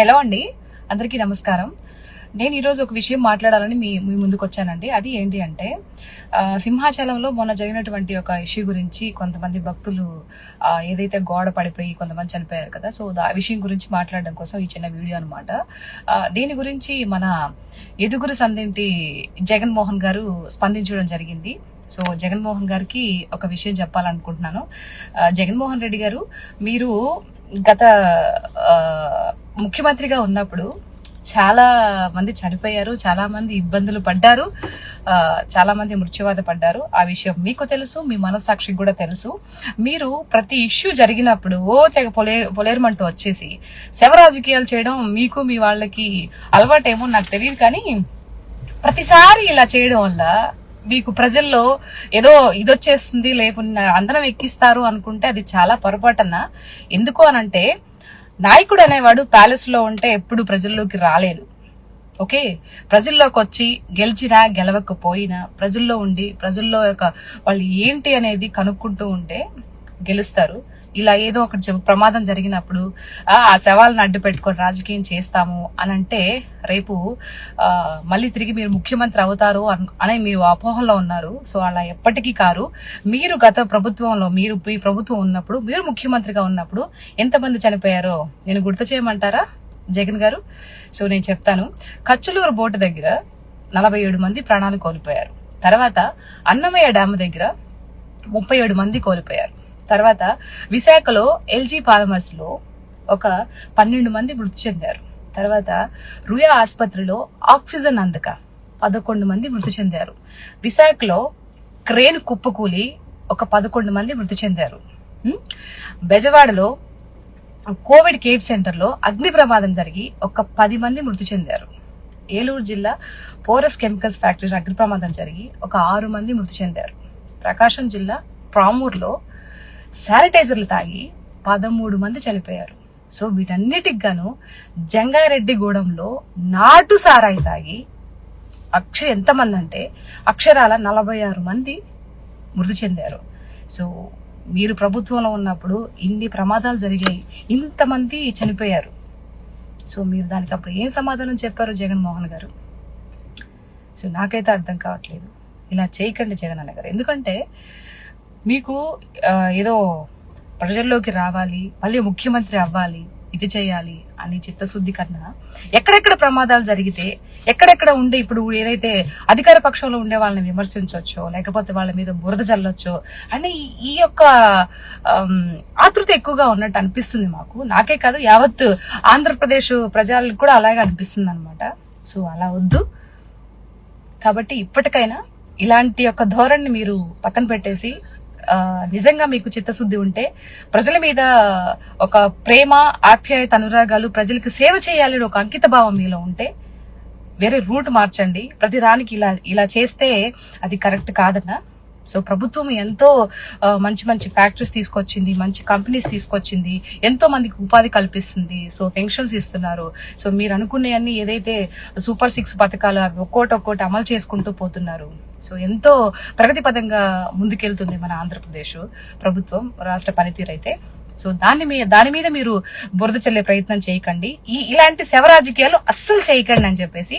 Hello అండి, అందరికీ నమస్కారం. నేను ఈరోజు ఒక విషయం మాట్లాడాలని మీ ముందుకు వచ్చానండి. అది ఏంటి అంటే, సింహాచలంలో మొన్న జరిగినటువంటి ఒక ఇష్యూ గురించి కొంతమంది భక్తులు ఏదైతే గోడ పడిపోయి కొంతమంది చనిపోయారు కదా, సో ఆ విషయం గురించి మాట్లాడడం కోసం ఈ చిన్న వీడియో అనమాట. దీని గురించి మన ఎదుగురు సందేంటి జగన్మోహన్ గారు స్పందించడం జరిగింది. సో జగన్మోహన్ గారికి ఒక విషయం చెప్పాలనుకుంటున్నాను. జగన్మోహన్ రెడ్డి గారు, మీరు గత ముఖ్యమంత్రిగా ఉన్నప్పుడు చాలా మంది చనిపోయారు, చాలా మంది ఇబ్బందులు పడ్డారు, చాలా మంది మృత్యువాత పడ్డారు. ఆ విషయం మీకు తెలుసు, మీ మనస్సాక్షికి కూడా తెలుసు. మీరు ప్రతి ఇష్యూ జరిగినప్పుడు తెగ పొలేరమంటూ వచ్చేసి శవ రాజకీయాలు చేయడం మీకు మీ వాళ్ళకి అలవాటేమో నాకు తెలియదు, కానీ ప్రతిసారి ఇలా చేయడం వల్ల మీకు ప్రజల్లో ఏదో ఇదొచ్చేస్తుంది, లేకుండా అందరం ఎక్కిస్తారు అనుకుంటే అది చాలా పొరపాటన్న. ఎందుకు అనంటే, నాయకుడు అనేవాడు ప్యాలెస్ లో ఉంటే ఎప్పుడు ప్రజల్లోకి రాలేడు. ఓకే, ప్రజల్లోకి వచ్చి గెలిచినా గెలవకపోయినా ప్రజల్లో ఉండి ప్రజల్లో వాళ్ళు ఏంటి అనేది కనుక్కుంటూ ఉంటే గెలుస్తారు. ఇలా ఏదో ఒకటి ప్రమాదం జరిగినప్పుడు ఆ శవాలను అడ్డు పెట్టుకొని రాజకీయం చేస్తాము అని అంటే రేపు మళ్ళీ తిరిగి మీరు ముఖ్యమంత్రి అవుతారు అనే మీరు అపోహలో ఉన్నారు. సో అలా ఎప్పటికీ కారు. మీరు గత ప్రభుత్వంలో మీరు ఈ ప్రభుత్వం ఉన్నప్పుడు, మీరు ముఖ్యమంత్రిగా ఉన్నప్పుడు ఎంతమంది చనిపోయారో నేను గుర్తు చేయమంటారా జగన్ గారు? సో నేను చెప్తాను. కచ్చలూరు బోటు దగ్గర 47 మంది ప్రాణాలు కోల్పోయారు. తర్వాత అన్నమయ్య డ్యామ్ దగ్గర 37 మంది కోల్పోయారు. తర్వాత విశాఖలో ఎల్జీ పాలిమర్స్ లో ఒక 12 మంది మృతి చెందారు. తర్వాత రుయా ఆసుపత్రిలో ఆక్సిజన్ అందక 11 మంది మృతి చెందారు. విశాఖలో క్రేన్ కుప్పకూలి ఒక 11 మంది మృతి చెందారు. బెజవాడలో కోవిడ్ కేర్ సెంటర్ లో అగ్ని ప్రమాదం జరిగి ఒక 10 మంది మృతి చెందారు. ఏలూరు జిల్లా పోరస్ కెమికల్స్ ఫ్యాక్టరీ అగ్ని ప్రమాదం జరిగి ఒక 6 మంది మృతి చెందారు. ప్రకాశం జిల్లా ప్రామూర్లో శానిటైజర్లు తాగి 13 మంది చనిపోయారు. సో వీటన్నిటికి గాను జంగారెడ్డిగూడెంలో నాటు సారాయి తాగి ఎంతమంది అంటే అక్షరాల 46 మంది మృతి చెందారు. సో మీరు ప్రభుత్వంలో ఉన్నప్పుడు ఇన్ని ప్రమాదాలు జరిగాయి, ఇంతమంది చనిపోయారు. సో మీరు దానికి అప్పుడు ఏం సమాధానం చెప్పారు జగన్మోహన్ గారు? సో నాకైతే అర్థం కావట్లేదు. ఇలా చేయకండి జగన్ అన్న గారు. ఎందుకంటే మీకు ఏదో ప్రజల్లోకి రావాలి, మళ్ళీ ముఖ్యమంత్రి అవ్వాలి, ఇది చేయాలి అని చిత్తశుద్ధి కన్నా ఎక్కడెక్కడ ప్రమాదాలు జరిగితే ఎక్కడెక్కడ ఉండే, ఇప్పుడు ఏదైతే అధికార పక్షంలో ఉండే వాళ్ళని విమర్శించవచ్చో, లేకపోతే వాళ్ళ మీద బురద చల్లొచ్చో అని ఈ యొక్క ఆతృత ఎక్కువగా ఉన్నట్టు అనిపిస్తుంది మాకు. నాకే కాదు, యావత్ ఆంధ్రప్రదేశ్ ప్రజలకు కూడా అలాగే అనిపిస్తుంది అనమాట. సో అలా వద్దు. కాబట్టి ఇప్పటికైనా ఇలాంటి యొక్క ధోరణిని మీరు పక్కన పెట్టేసి, నిజంగా మీకు చిత్తశుద్ధి ఉంటే, ప్రజల మీద ఒక ప్రేమ, ఆప్యాయత, అనురాగాలు, ప్రజలకు సేవ చేయాలని ఒక అంకిత భావం మీలో ఉంటే వేరే రూట్ మార్చండి. ప్రతిదానికి ఇలా చేస్తే అది కరెక్ట్ కాదన్నా. సో ప్రభుత్వం ఎంతో మంచి మంచి ఫ్యాక్టరీస్ తీసుకొచ్చింది, మంచి కంపెనీస్ తీసుకొచ్చింది, ఎంతో మందికి ఉపాధి కల్పిస్తుంది. సో పెన్షన్స్ ఇస్తున్నారు. సో మీరు అనుకునేవన్నీ ఏదైతే సూపర్ 6 పథకాలు అవి ఒక్కోటి అమలు చేసుకుంటూ పోతున్నారు. సో ఎంతో ప్రగతి పదంగా ముందుకెళ్తుంది మన ఆంధ్రప్రదేశ్ ప్రభుత్వం, రాష్ట్ర పనితీరు అయితే. సో దాని మీద మీరు బురద చల్లే ప్రయత్నం చేయకండి. ఇలాంటి శవ రాజకీయాలు అస్సలు చేయకండి అని చెప్పేసి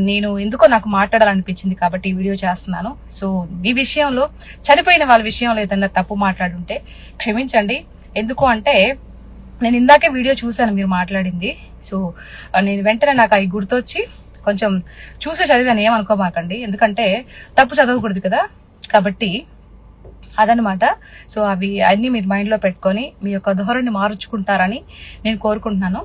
నేను ఎందుకో నాకు మాట్లాడాలనిపించింది కాబట్టి ఈ వీడియో చేస్తున్నాను. సో ఈ విషయంలో, చనిపోయిన వాళ్ళ విషయంలో ఏదన్నా తప్పు మాట్లాడుంటే క్షమించండి. ఎందుకు అంటే నేను ఇందాకే వీడియో చూశాను మీరు మాట్లాడింది. సో నేను వెంటనే నాకు అవి గుర్తొచ్చి కొంచెం చూసి చదివాను, ఏమనుకోమాకండి. ఎందుకంటే తప్పు చదవకూడదు కదా, కాబట్టి అదనమాట. సో అవి అన్ని మీరు మైండ్లో పెట్టుకొని మీ యొక్క ధోరణి మార్చుకుంటారని నేను కోరుకుంటున్నాను.